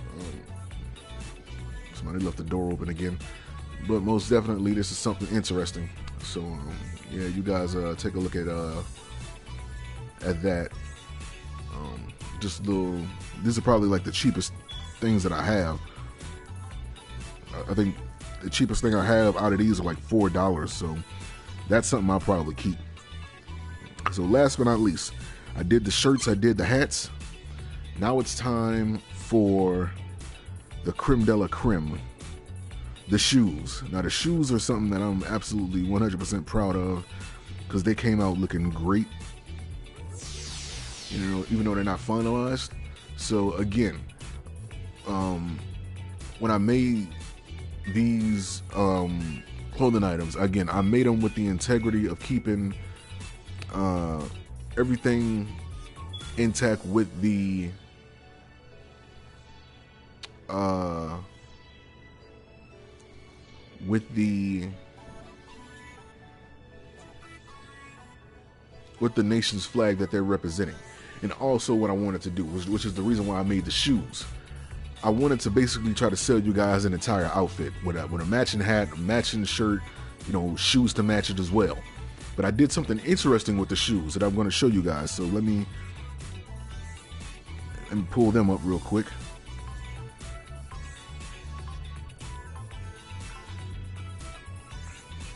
Somebody left the door open again, but most definitely this is something interesting. So yeah, you guys take a look at that. Just little. These are probably like the cheapest things that I have. I think the cheapest thing I have out of these are like $4. So that's something I'll probably keep. So last but not least, I did the shirts, I did the hats. Now it's time for the creme de la creme, the shoes. Now the shoes are something that I'm absolutely 100% proud of because they came out looking great, you know, even though they're not finalized. So again, when I made these clothing items, again, I made them with the integrity of keeping everything intact with the nation's flag that they're representing. And also what I wanted to do, which is the reason why I made the shoes. I wanted to basically try to sell you guys an entire outfit with a matching hat, a matching shirt, you know, shoes to match it as well. But I did something interesting with the shoes that I'm going to show you guys. So let me pull them up real quick.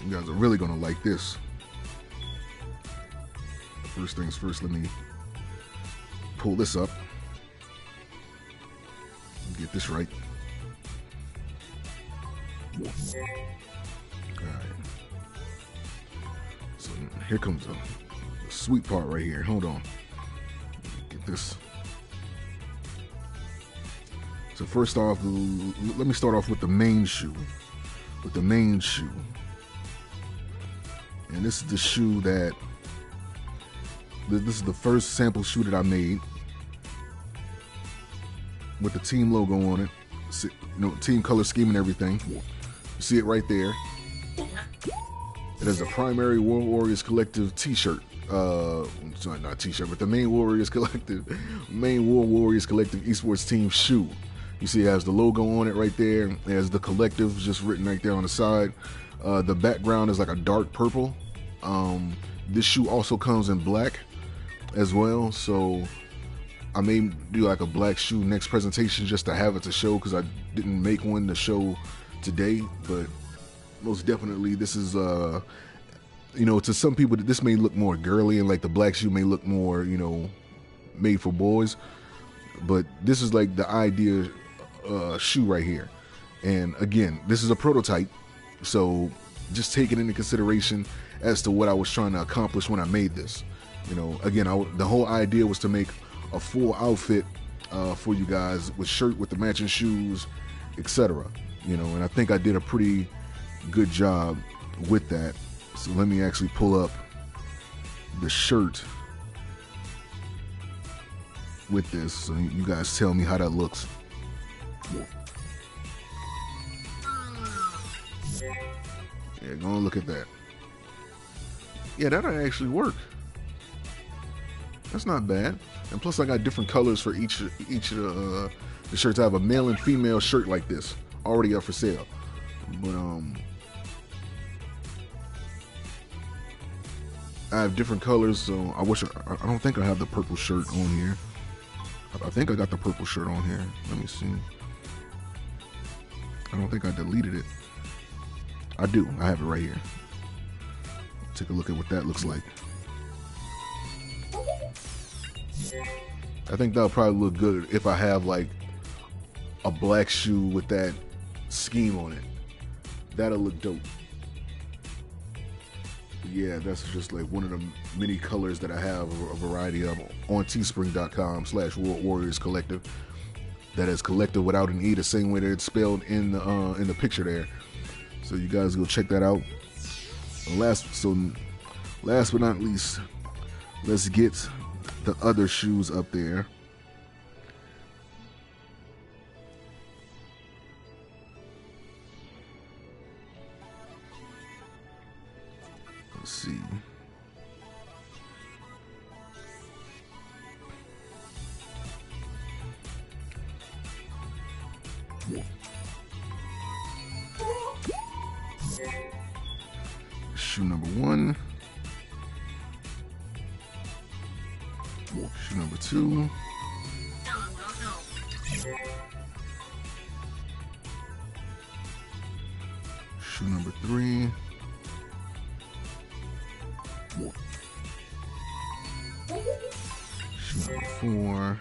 You guys are really going to like this. First things first, let me pull this up. Get this right. All right. So here comes the sweet part right here. Hold on. Get this. So first off, let me start off with the main shoe. And this is the shoe that, this is the first sample shoe that I made with the team logo on it, you know, team color scheme and everything. You see it right there. It is the primary World Warriors Collective t-shirt. Sorry, not t-shirt, but the main World Warriors Collective esports team shoe. You see it has the logo on it right there. It has the Collectiv just written right there on the side. The background is like a dark purple. This shoe also comes in black as well, so I may do like a black shoe next presentation just to have it to show, because I didn't make one to show today. But most definitely this is you know, to some people this may look more girly, and like the black shoe may look more, you know, made for boys, but this is like the idea shoe right here. And again, this is a prototype, so just take it into consideration as to what I was trying to accomplish when I made this. You know, again, the whole idea was to make a full outfit for you guys, with shirt, with the matching shoes, etc. You know, and I think I did a pretty good job with that. So let me actually pull up the shirt with this, so you guys tell me how that looks. Yeah, go and look at that. Yeah, that'll actually work. That's not bad. And plus I got different colors for each of the shirts. I have a male and female shirt like this already up for sale. But I have different colors, so I don't think I have the purple shirt on here. I think I got the purple shirt on here. Let me see. I don't think I deleted it. I do. I have it right here. Take a look at what that looks like. I think that'll probably look good if I have like a black shoe with that scheme on it. That'll look dope. Yeah, that's just like one of the many colors that I have a variety of on teespring.com/World Warriors Collective. That is Collective without an E, the same way that it's spelled in the picture there. So you guys go check that out. Last but not least, let's get the other shoes up there. Let's see. Shoe number 1. Shoe number 2. Shoe number 3. Shoe number 4.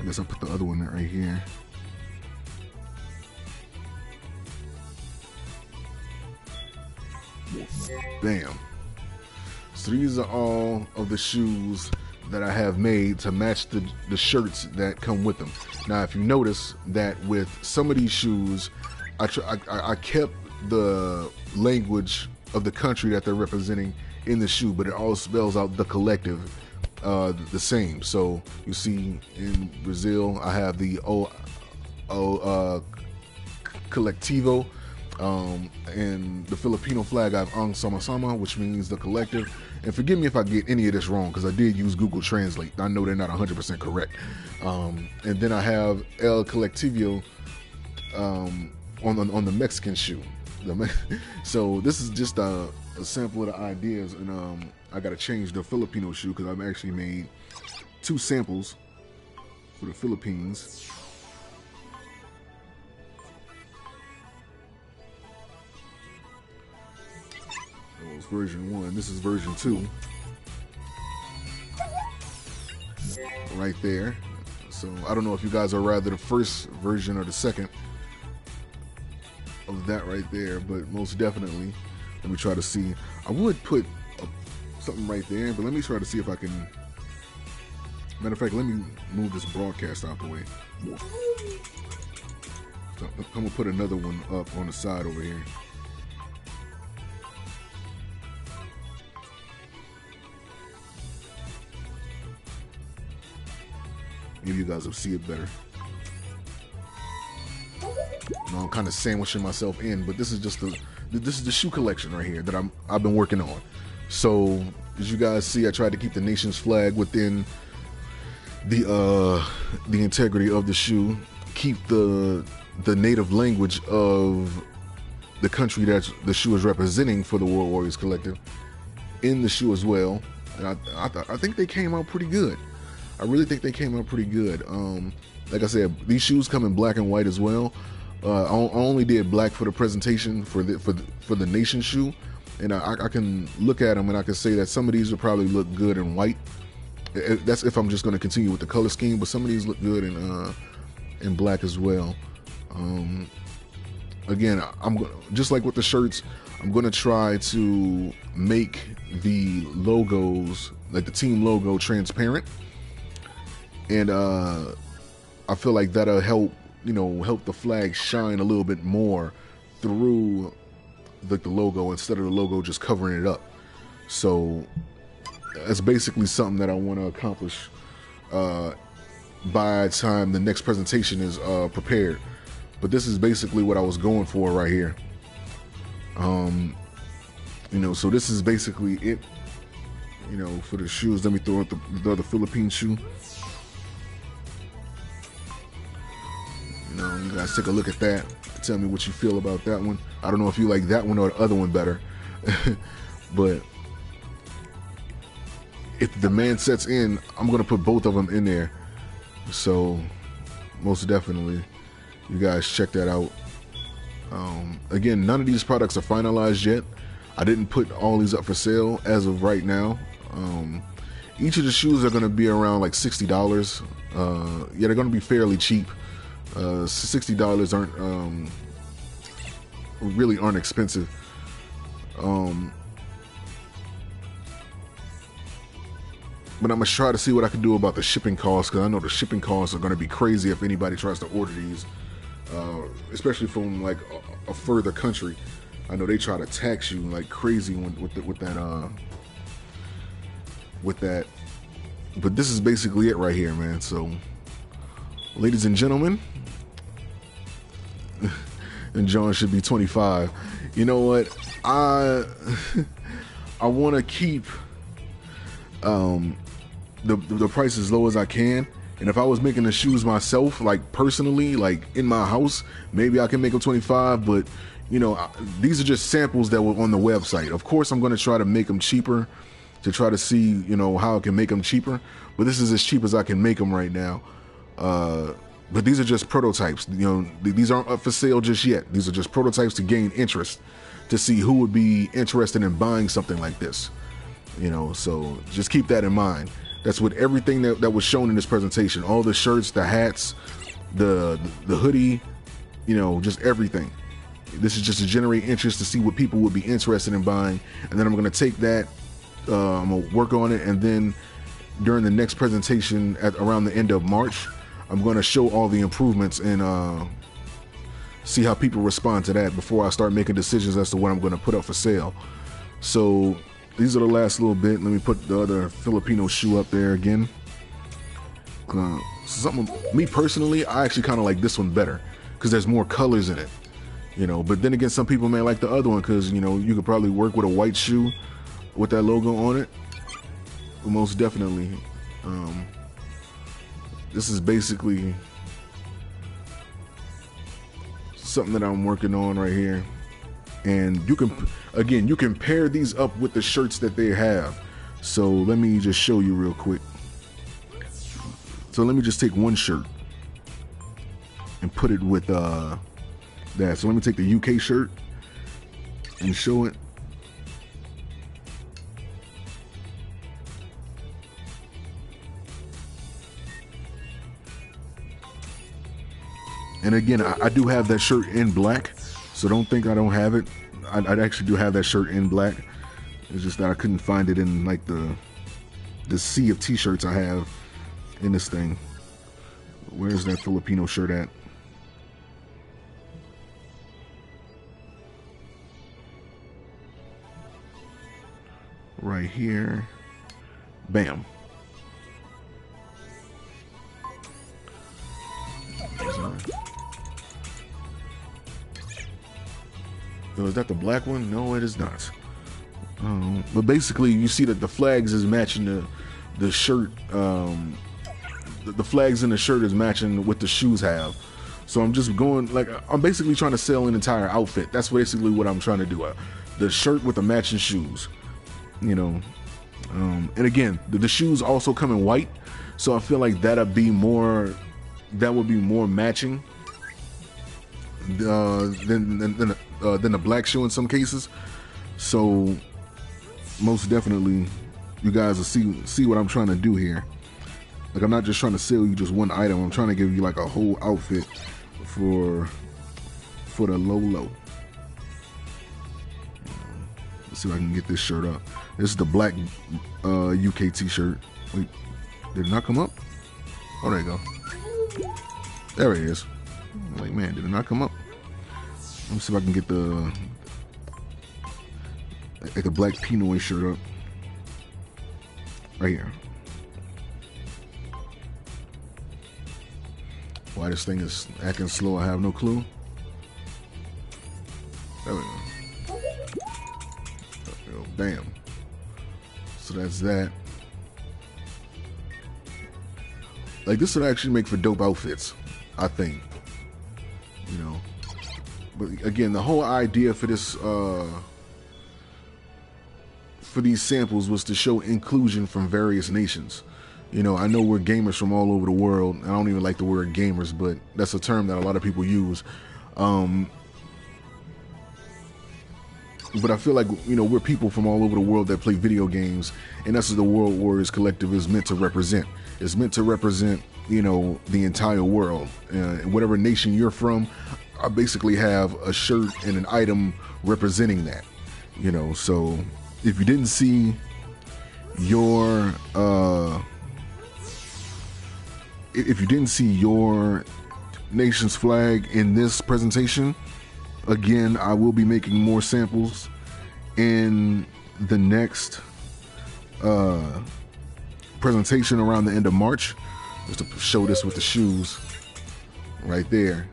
I guess I'll put the other one right here. Bam. So these are all of the shoes that I have made to match the shirts that come with them. Now, if you notice that with some of these shoes, I kept the language of the country that they're representing in the shoe, but it all spells out the Collectiv the same. So you see in Brazil, I have the Colectivo. And the Filipino flag, I have Ang Sama Sama, which means the Collectiv. And forgive me if I get any of this wrong, because I did use Google Translate. I know they're not 100% correct. And then I have El Colectivo on the Mexican shoe. So this is just a sample of the ideas, and I got to change the Filipino shoe because I've actually made 2 samples for the Philippines. That was version 1. This is version 2. Right there. So I don't know if you guys are rather the first version or the second of that right there, but most definitely. Let me try to see. I would put something right there, but let me try to see if I can. Matter of fact, let me move this broadcast out the way. So I'm gonna put another one up on the side over here. Maybe you guys will see it better. You know, I'm kind of sandwiching myself in, but this is just the shoe collection right here that I've been working on. So as you guys see, I tried to keep the nation's flag within the integrity of the shoe, keep the native language of the country that the shoe is representing for the World Warriors Collective in the shoe as well. And I think they came out pretty good. I really think they came out pretty good. Like I said, these shoes come in black and white as well. I only did black for the presentation for the nation shoe, and I can look at them and I can say that some of these will probably look good in white. That's if I'm just going to continue with the color scheme, but some of these look good in black as well. Again, just like with the shirts, I'm going to try to make the logos, like the team logo, transparent. And I feel like that'll help the flag shine a little bit more through the logo instead of the logo just covering it up. So that's basically something that I want to accomplish by the time the next presentation is prepared. But this is basically what I was going for right here. So this is basically it. For the shoes, let me throw out the other Philippine shoe. You guys take a look at that. Tell me what you feel about that one. I don't know if you like that one or the other one better. But if the demand sets in, I'm gonna put both of them in there. So most definitely, you guys check that out. Again, none of these products are finalized yet. I didn't put all these up for sale as of right now. Each of the shoes are going to be around like $60. Yeah, they're going to be fairly cheap. $60 aren't expensive. But I'm gonna try to see what I can do about the shipping costs, because I know the shipping costs are going to be crazy if anybody tries to order these, especially from like a further country. I know they try to tax you like crazy with that. But this is basically it right here, man. So, ladies and gentlemen, and John should be 25. You know what? I want to keep the price as low as I can. And if I was making the shoes myself, like personally, like in my house, maybe I can make them 25. But you know, these are just samples that were on the website. Of course, I'm going to try to make them cheaper to try to see, you know, how I can make them cheaper. But this is as cheap as I can make them right now. But these are just prototypes. You know, these aren't up for sale just yet. These are just prototypes to gain interest, to see who would be interested in buying something like this. You know, so just keep that in mind. That's with everything that was shown in this presentation. All the shirts, the hats, the hoodie, you know, just everything. This is just to generate interest, to see what people would be interested in buying. And then I'm going to take that, I'm going to work on it. And then during the next presentation around the end of March, I'm going to show all the improvements and see how people respond to that before I start making decisions as to what I'm going to put up for sale. So these are the last little bit. Let me put the other Filipino shoe up there again. Me personally, I actually kind of like this one better because there's more colors in it. You know, but then again, some people may like the other one because, you know, you could probably work with a white shoe with that logo on it. But most definitely, this is basically something that I'm working on right here. And you can pair these up with the shirts that they have. So let me just show you real quick. So let me just take one shirt and put it with that. So let me take the UK shirt and show it. And again, I do have that shirt in black, so don't think I don't have it. I actually do have that shirt in black. It's just that I couldn't find it in like the sea of t-shirts I have in this thing. Where's that Filipino shirt at? Right here. Bam. So is that the black one? No, it is not. But basically, you see that the flags is matching the shirt. The flags in the shirt is matching what the shoes have. So I'm just going, like, I'm basically trying to sell an entire outfit. That's basically what I'm trying to do. The shirt with the matching shoes. You know, and again, the shoes also come in white, so I feel like that would be more matching than the black shoe in some cases. So most definitely, you guys will see what I'm trying to do here. Like, I'm not just trying to sell you just one item. I'm trying to give you like a whole outfit for the low. Let's see if I can get this shirt up. This is the black UK t-shirt. Wait, did it not come up? Oh, there you go. There it is. I'm like, man, did it not come up? Let me see if I can get the black Pinoy shirt up. Right here. Why this thing is acting slow, I have no clue. There we go. Bam. So that's that. Like, this would actually make for dope outfits, I think. You know. But again, the whole idea for this for these samples was to show inclusion from various nations. You know, I know we're gamers from all over the world. I don't even like the word gamers, but that's a term that a lot of people use. But I feel like, you know, we're people from all over the world that play video games, and that's what the World Warriors Collective is meant to represent. It's meant to represent, you know, the entire world. Whatever nation you're from, I basically have a shirt and an item representing that. You know, so if you didn't see your nation's flag in this presentation, again, I will be making more samples in the next presentation around the end of March, just to show this with the shoes right there.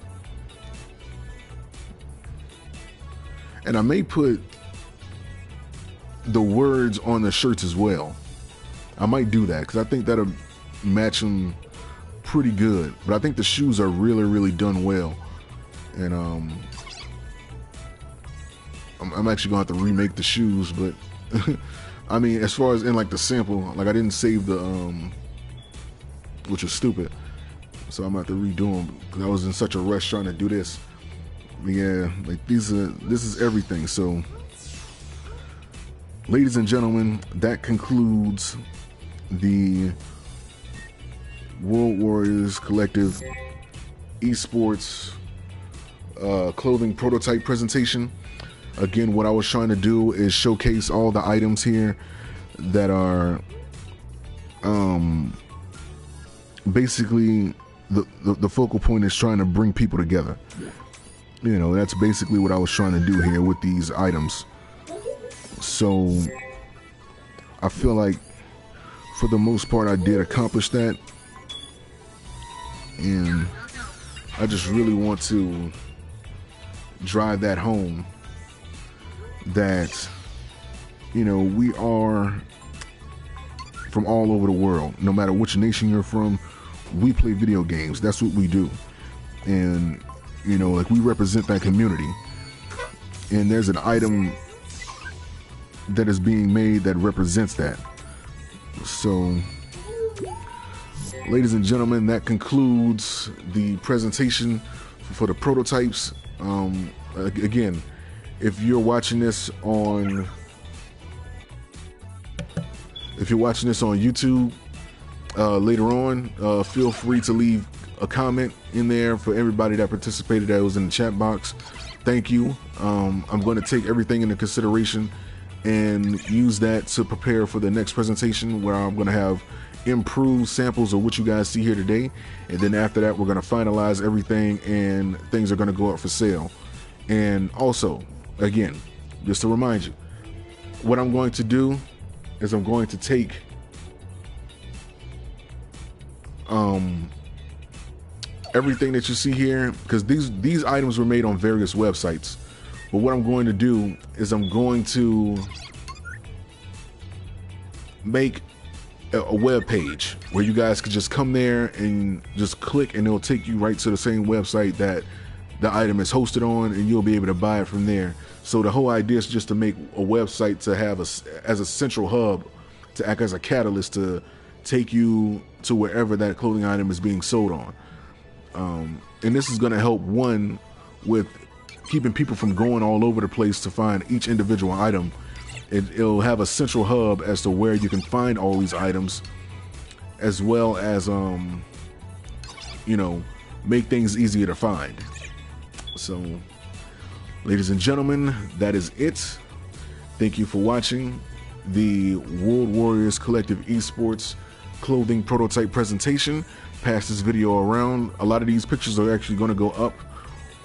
And I may put the words on the shirts as well. I might do that because I think that'll match them pretty good. But I think the shoes are really, really done well. And I'm actually gonna have to remake the shoes, but I mean, as far as in like the sample, like I didn't save the which is stupid, so I'm gonna have to redo them because I was in such a rush trying to do this. But yeah, like this is everything. So ladies and gentlemen, that concludes the World Warriors Collective esports clothing prototype presentation. Again, what I was trying to do is showcase all the items here that are basically the focal point is trying to bring people together. You know, that's basically what I was trying to do here with these items. So I feel like for the most part I did accomplish that, and I just really want to drive that home that, you know, we are from all over the world. No matter which nation you're from, we play video games. That's what we do. And, you know, like, we represent that community. And there's an item that is being made that represents that. So, ladies and gentlemen, that concludes the presentation for the prototypes. Again, if you're watching this on YouTube later on, feel free to leave a comment in there for everybody that participated that was in the chat box. Thank you. I'm going to take everything into consideration and use that to prepare for the next presentation, where I'm going to have improved samples of what you guys see here today, and then after that we're going to finalize everything and things are going to go up for sale. And also, again, just to remind you, what I'm going to do is I'm going to take everything that you see here, because these items were made on various websites, but what I'm going to do is I'm going to make a web page where you guys could just come there and just click, and it'll take you right to the same website that the item is hosted on, and you'll be able to buy it from there. So the whole idea is just to make a website to have as a central hub, to act as a catalyst to take you to wherever that clothing item is being sold on. And this is going to help, one, with keeping people from going all over the place to find each individual item. It'll have a central hub as to where you can find all these items, as well as you know, make things easier to find. So, ladies and gentlemen, that is it. Thank you for watching the World Warriors Collective Esports clothing prototype presentation. Pass this video around. A lot of these pictures are actually going to go up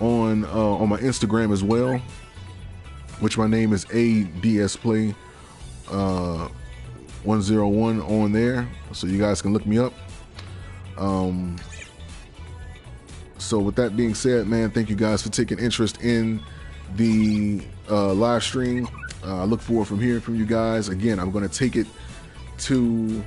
on my Instagram as well, which my name is ADSplay 101 on there, so you guys can look me up. So with that being said, man, thank you guys for taking interest in the live stream. I look forward from hearing from you guys. Again, I'm going to take it to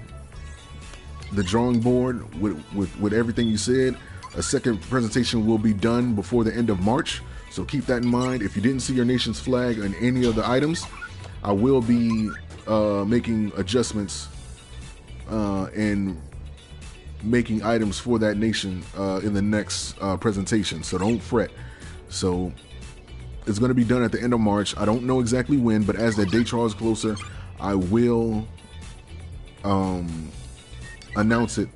the drawing board with everything you said. A second presentation will be done before the end of March, so keep that in mind. If you didn't see your nation's flag on any of the items, I will be making adjustments and making items for that nation in the next presentation, so don't fret. So it's going to be done at the end of March. I don't know exactly when, but as that date draws closer, I will announce it,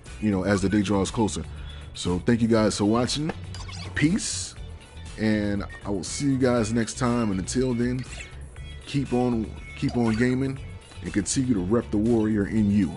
as the date draws closer. So thank you guys for watching. Peace, and I will see you guys next time. And until then, keep on gaming and continue to rep the warrior in you.